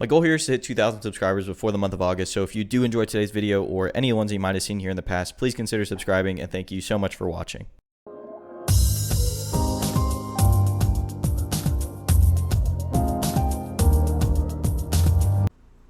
My goal here is to hit 2,000 subscribers before the month of August, so if you do enjoy today's video or any ones you might have seen here in the past, please consider subscribing, and thank you so much for watching.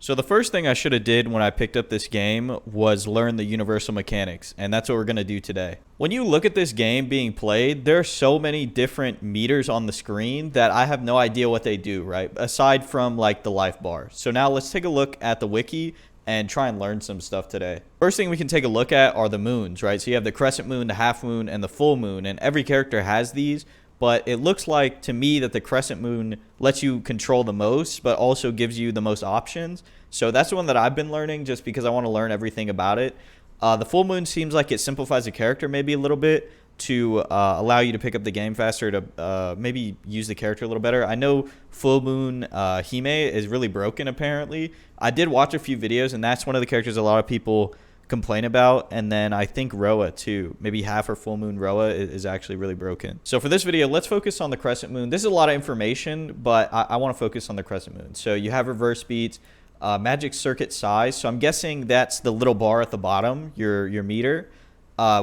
So the first thing I should have did when I picked up this game was learn the universal mechanics, and that's what we're going to do today. When you look at this game being played, there are so many different meters on the screen that I have no idea what they do, right? Aside from like the life bar. So now let's take a look at the wiki and try and learn some stuff today. First thing we can take a look at are the moons, right? So you have the crescent moon, the half moon, and the full moon, and every character has these. But it looks like to me that the crescent moon lets you control the most, but also gives you the most options. So that's the one that I've been learning just because I want to learn everything about it. The full moon seems like it simplifies the character maybe a little bit to allow you to pick up the game faster, to maybe use the character a little better. I know full moon Hime is really broken apparently. I did watch a few videos, and that's one of the characters a lot of people complain about. And then I think Roa too, maybe half or full moon Roa is actually really broken. So for this video, let's focus on the crescent moon. This is a lot of information, but I want to focus on the crescent moon. So you have reverse speeds, magic circuit size. So I'm guessing that's the little bar at the bottom, your meter,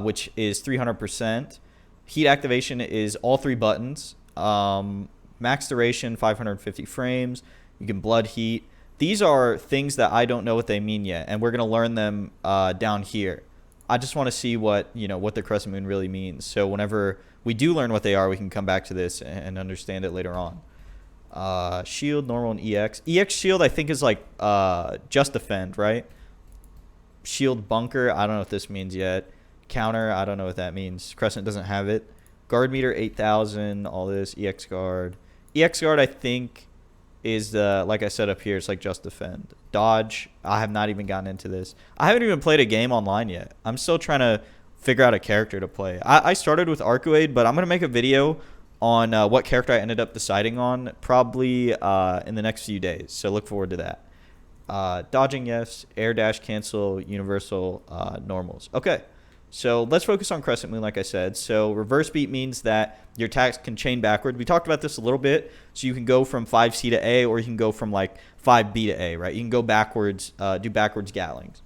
which is 300%. Heat activation is all three buttons. Max duration 550 frames. You can blood heat. These are things that I don't know what they mean yet, and we're going to learn them down here. I just want to see what the crescent moon really means. So whenever we do learn what they are, we can come back to this and understand it later on. Shield, normal, and EX. EX shield I think is like just defend, right? Shield bunker, I don't know what this means yet. Counter, I don't know what that means. Crescent doesn't have it. Guard meter 8,000, all this. EX guard. EX guard I think is the, like I said up here, it's like just defend. Dodge, I have not even gotten into this. I haven't even played a game online yet. I'm still trying to figure out a character to play. I started with Arcuade, but I'm going to make a video on what character I ended up deciding on probably in the next few days. So look forward to that. Dodging, yes. Air dash, cancel, universal, normals. Okay. So let's focus on crescent moon, like I said. So reverse beat means that your attacks can chain backwards. We talked about this a little bit. So you can go from 5C to A, or you can go from like 5B to A, right? You can go backwards, do backwards gattlings.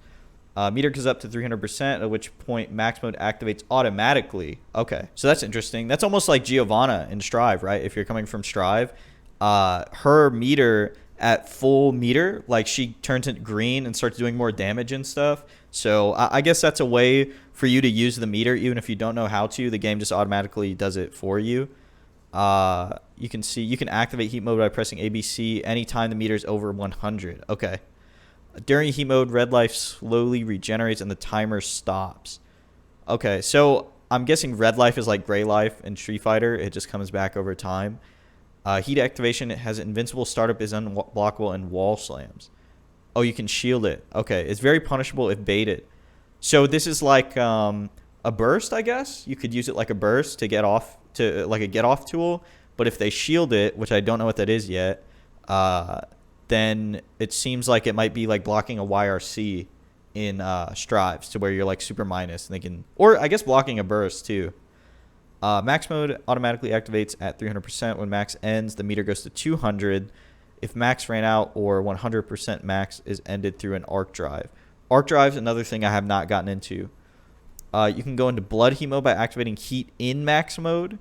Meter goes up to 300%, at which point max mode activates automatically. Okay, so that's interesting. That's almost like Giovanna in Strive, right? If you're coming from Strive, her meter at full meter, like she turns it green and starts doing more damage and stuff. So I guess that's a way for you to use the meter. Even if you don't know how to, the game just automatically does it for you. You can see you can activate heat mode by pressing ABC anytime the meter is over 100. Okay. During heat mode, red life slowly regenerates and the timer stops. Okay, so I'm guessing red life is like gray life in Street Fighter. It just comes back over time. Heat activation, it has invincible, startup is unblockable, and wall slams. Oh, you can shield it. Okay, it's very punishable if baited. So this is like a burst, I guess. You could use it like a burst to get off, to like a get off tool. But if they shield it, which I don't know what that is yet, then it seems like it might be like blocking a YRC in Strives, to where you're like super minus and they can, or I guess blocking a burst too. Max mode automatically activates at 300%. When max ends, the meter goes to 200. If max ran out or 100% max is ended through an arc drive. Arc drive is another thing I have not gotten into. You can go into blood heat mode by activating heat in max mode.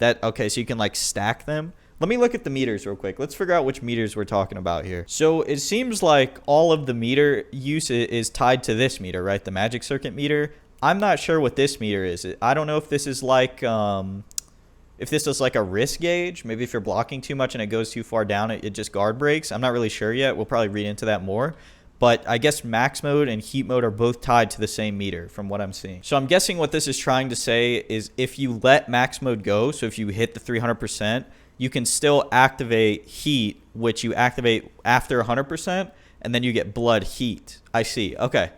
Okay, so you can like stack them. Let me look at the meters real quick. Let's figure out which meters we're talking about here. So it seems like all of the meter use is tied to this meter, right? The magic circuit meter. I'm not sure what this meter is. I don't know if this is like if this is like a risk gauge. Maybe if you're blocking too much and it goes too far down, it just guard breaks. I'm not really sure yet. We'll probably read into that more. But I guess max mode and heat mode are both tied to the same meter from what I'm seeing. So I'm guessing what this is trying to say is if you let max mode go, so if you hit the 300%, you can still activate heat, which you activate after 100%, and then you get blood heat. I see. Okay.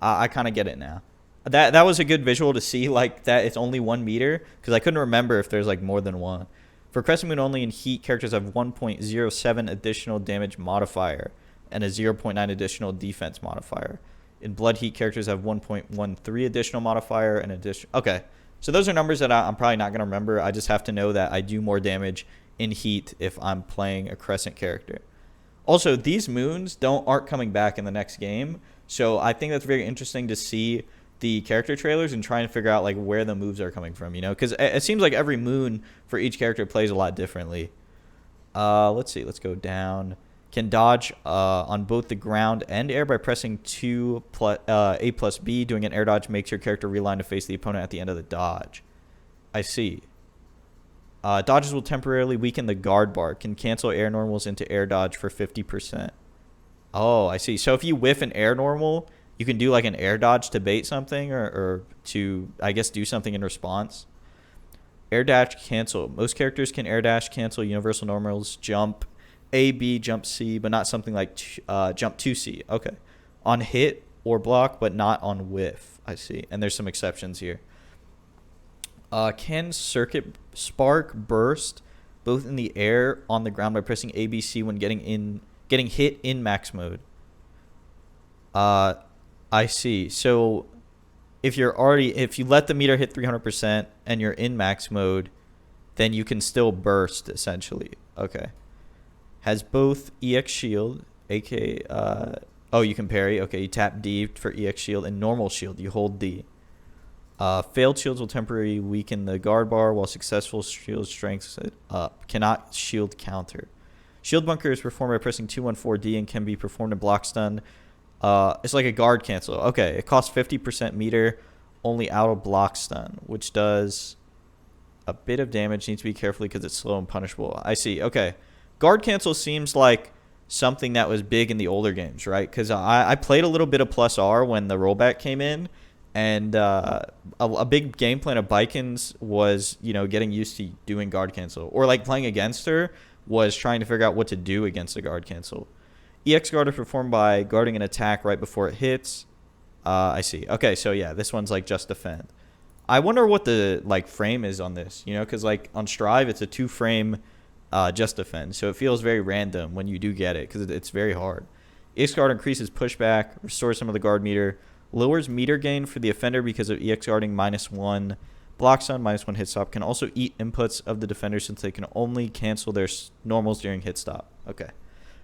I kind of get it now. That was a good visual to see, like that it's only 1 meter, because I couldn't remember if there's like more than one. For crescent moon only in heat, characters have 1.07 additional damage modifier and a 0.9 additional defense modifier. In blood heat, characters have 1.13 additional modifier and addition. Okay. So those are numbers that I'm probably not going to remember. I just have to know that I do more damage in heat if I'm playing a crescent character. Also, these moons aren't coming back in the next game, so I think that's very interesting to see the character trailers and trying to figure out like where the moves are coming from, you know, because it seems like every moon for each character plays a lot differently. Let's see. Let's go down. Can dodge on both the ground and air by pressing A plus B. Doing an air dodge makes your character realign to face the opponent at the end of the dodge. I see. Dodges will temporarily weaken the guard bar. Can cancel air normals into air dodge for 50%. Oh, I see. So if you whiff an air normal, you can do like an air dodge to bait something or to, I guess, do something in response. Air dash cancel. Most characters can air dash cancel universal normals, jump A, B, jump C, but not something like jump 2C. Okay. On hit or block, but not on whiff. I see. And there's some exceptions here. Can circuit spark burst both in the air on the ground by pressing A, B, C when getting hit in max mode? I see. So if you let the meter hit 300% and you're in max mode, then you can still burst essentially. Okay. Has both EX shield, aka you can parry. Okay, you tap D for EX shield, and normal shield, you hold D. Failed shields will temporarily weaken the guard bar, while successful shield strengthens it up. Cannot shield counter. Shield bunker is performed by pressing 214D and can be performed in block stun. It's like a guard cancel. Okay, it costs 50% meter, only out of block stun, which does a bit of damage. Needs to be carefully because it's slow and punishable. I see. Okay. Guard cancel seems like something that was big in the older games, right? Because I played a little bit of plus R when the rollback came in, and a big game plan of Baiken's was, you know, getting used to doing guard cancel, or like playing against her was trying to figure out what to do against a guard cancel. EX guard is performed by guarding an attack right before it hits. I see. Okay, so yeah, this one's like just defend. I wonder what the like frame is on this, you know, because like on Strive it's a 2-frame just defend, so it feels very random when you do get it because it's very hard. EX guard increases pushback, restores some of the guard meter, lowers meter gain for the offender because of EX guarding -1, block stun -1 hit stop, can also eat inputs of the defender since they can only cancel their normals during hit stop. Okay.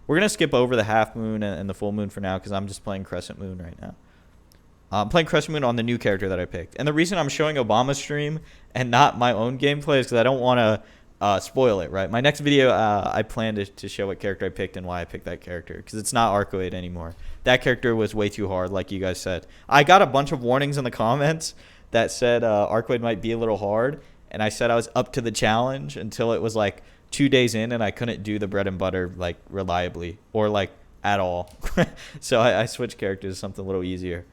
We're going to skip over the half moon and the full moon for now because I'm just playing Crescent Moon right now. I'm playing Crescent Moon on the new character that I picked. And the reason I'm showing Obama's stream and not my own gameplay is because I don't want to spoil it, right? My next video, I plan to show what character I picked and why I picked that character because it's not Arcoade anymore. That character was way too hard, like you guys said. I got a bunch of warnings in the comments that said Arcoade might be a little hard, and I said I was up to the challenge until it was like 2 days in and I couldn't do the bread and butter like reliably or like at all. So I switched characters to something a little easier.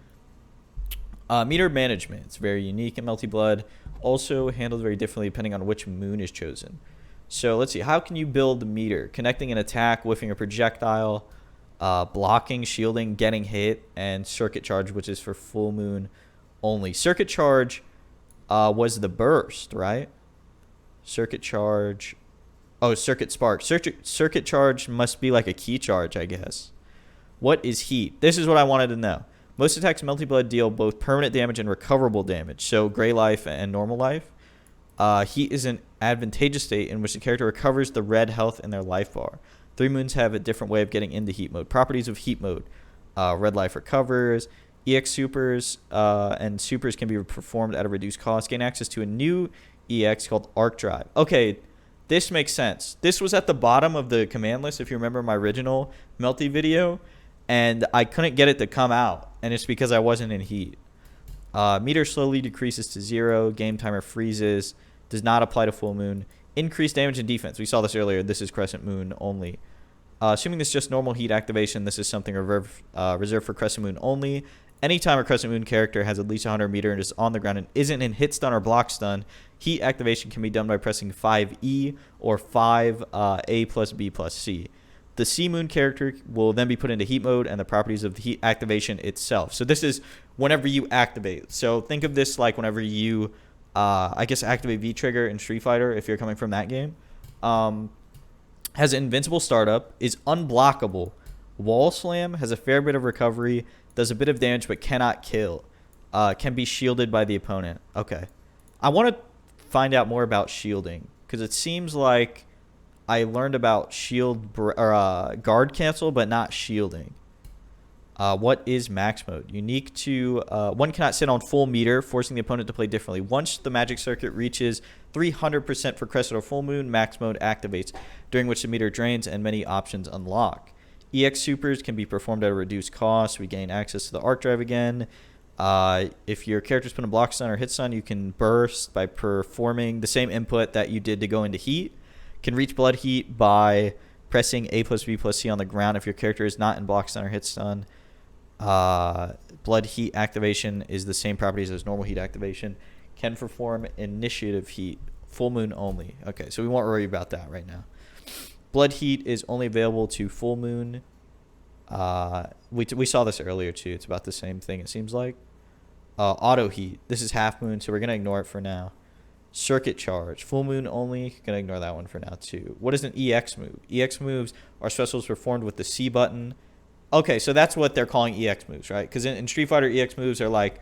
Meter management. It's very unique in Melty Blood. Also handled very differently depending on which moon is chosen. So let's see. How can you build the meter? Connecting an attack, whiffing a projectile, blocking, shielding, getting hit, and circuit charge, which is for full moon only. Circuit charge was the burst, right? Circuit charge. Oh, circuit spark. Circuit charge must be like a key charge, I guess. What is heat? This is what I wanted to know. Most attacks in Melty Blood deal both permanent damage and recoverable damage, so gray life and normal life. Heat is an advantageous state in which the character recovers the red health in their life bar. 3 moons have a different way of getting into heat mode. Properties of heat mode. Red life recovers. EX supers and supers can be performed at a reduced cost. Gain access to a new EX called Arc Drive. Okay, this makes sense. This was at the bottom of the command list if you remember my original Melty video, and I couldn't get it to come out, and it's because I wasn't in heat. Meter slowly decreases to 0. Game timer freezes. Does not apply to full moon. Increased damage and defense. We saw this earlier. This is Crescent Moon only. Assuming this is just normal heat activation, this is something reserved for Crescent Moon only. Anytime a Crescent Moon character has at least 100 meter and is on the ground and isn't in hit stun or block stun, heat activation can be done by pressing 5E or 5A plus B plus C. The C Moon character will then be put into heat mode and the properties of the heat activation itself. So this is whenever you activate. So think of this like whenever you, I guess, activate V-Trigger in Street Fighter if you're coming from that game. Has invincible startup, is unblockable. Wall Slam has a fair bit of recovery, does a bit of damage but cannot kill. Can be shielded by the opponent. Okay. I want to find out more about shielding because it seems like I learned about guard cancel, but not shielding. What is max mode? Unique to one cannot sit on full meter, forcing the opponent to play differently. Once the magic circuit reaches 300% for crescent or full moon, max mode activates, during which the meter drains and many options unlock. EX supers can be performed at a reduced cost. We gain access to the arc drive again. If your character's put in block stun or hit stun, you can burst by performing the same input that you did to go into heat. Can reach blood heat by pressing A plus B plus C on the ground if your character is not in block stun or hit stun. Blood heat activation is the same properties as normal heat activation. Can perform initiative heat, full moon only. Okay, so we won't worry about that right now. Blood heat is only available to full moon. We saw this earlier too. It's about the same thing, it seems like. Auto heat. This is half moon, so we're going to ignore it for now. Circuit charge. Full moon only. Going to ignore that one for now too. What is an EX move? EX moves are specials performed with the C button. Okay, so that's what they're calling EX moves, right? Because in Street Fighter, EX moves are like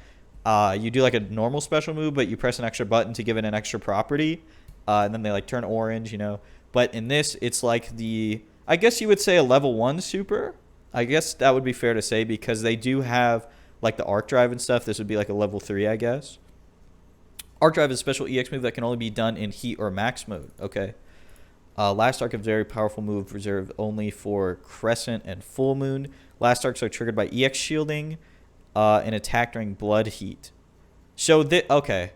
you do like a normal special move, but you press an extra button to give it an extra property. And then they like turn orange, you know. But in this, it's like I guess you would say a level 1 super. I guess that would be fair to say because they do have like the arc drive and stuff. This would be like a level 3, I guess. Arc drive is a special EX move that can only be done in heat or max mode. Okay. Last arc is a very powerful move reserved only for crescent and full moon. Last arcs are triggered by EX shielding and attack during blood heat. So okay.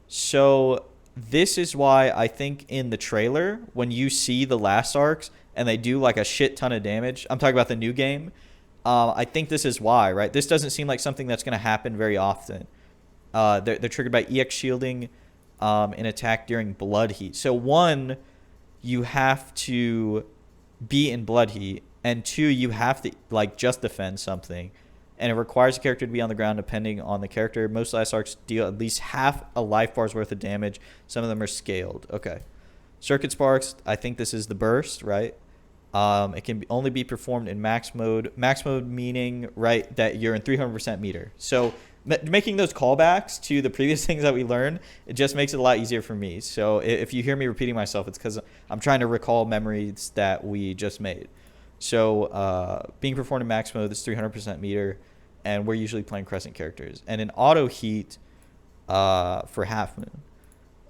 So this is why I think in the trailer, when you see the last arcs and they do like a shit ton of damage, I'm talking about the new game. I think this is why, right? This doesn't seem like something that's going to happen very often. They're triggered by EX shielding and attack during blood heat. So one, you have to be in blood heat, and two, you have to like just defend something. And it requires a character to be on the ground depending on the character. Most last arcs deal at least half a life bar's worth of damage. Some of them are scaled. Okay. Circuit sparks, I think this is the burst, right? It can only be performed in max mode. Max mode meaning, right, that you're in 300% meter. So making those callbacks to the previous things that we learned, it just makes it a lot easier for me. So if you hear me repeating myself, it's because I'm trying to recall memories that we just made. So being performed in max mode is 300% meter, and we're usually playing crescent characters. And in auto heat for half moon,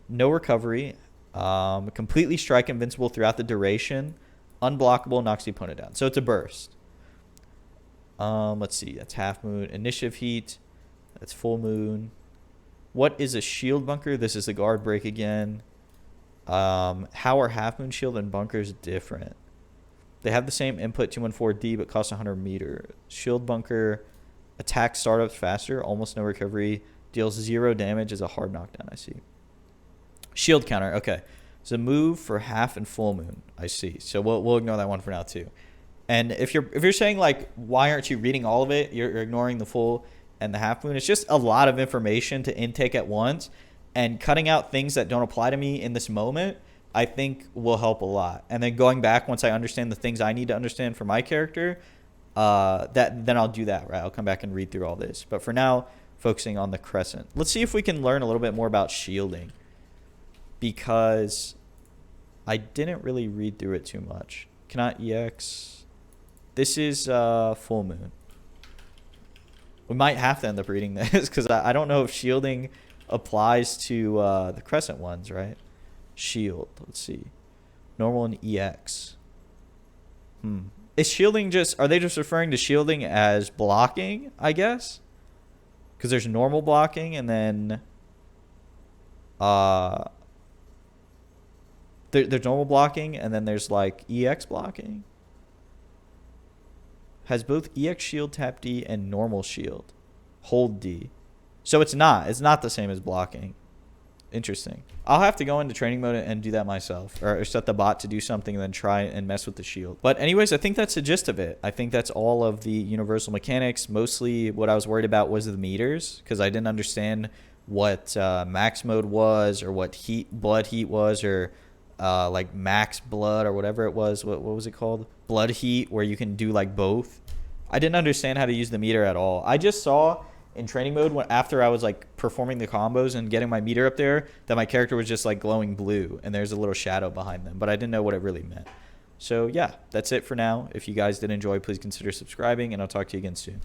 no recovery, completely strike invincible throughout the duration, unblockable, knocks the opponent down. So it's a burst. Let's see, that's half moon. Initiative heat, that's full moon. What is a shield bunker? This is the guard break again. How are half moon shield and bunkers different? They have the same input 214D but cost 100 meter. Shield bunker attacks startups faster, almost no recovery, deals 0 damage as a hard knockdown. I see. Shield counter. Okay, it's a move for half and full moon. I see. So we'll ignore that one for now too. And if you're saying like why aren't you reading all of it? You're ignoring the full and the half moon. It's just a lot of information to intake at once, and cutting out things that don't apply to me in this moment, I think will help a lot. And then going back once I understand the things I need to understand for my character, then I'll do that, right? I'll come back and read through all this. But for now, focusing on the crescent. Let's see if we can learn a little bit more about shielding, because I didn't really read through it too much. Cannot EX. This is full moon. We might have to end up reading this because I don't know if shielding applies to the crescent ones, right? Shield. Let's see. Normal and EX. Is shielding are they just referring to shielding as blocking, I guess? Because there's normal blocking and then there's normal blocking and then there's like EX blocking. Has both EX shield, tap D, and normal shield. Hold D. So it's not the same as blocking. Interesting. I'll have to go into training mode and do that myself, or set the bot to do something and then try and mess with the shield. But anyways, I think that's the gist of it. I think that's all of the universal mechanics. Mostly what I was worried about was the meters, because I didn't understand what max mode was, or what blood heat was, or like max blood or whatever it was. What was it called? Blood heat, where you can do like both. I didn't understand how to use the meter at all. I just saw in training mode after I was like performing the combos and getting my meter up there, that my character was just like glowing blue and there's a little shadow behind them, but I didn't know what it really meant. So yeah, that's it for now. If you guys did enjoy, please consider subscribing, and I'll talk to you again soon.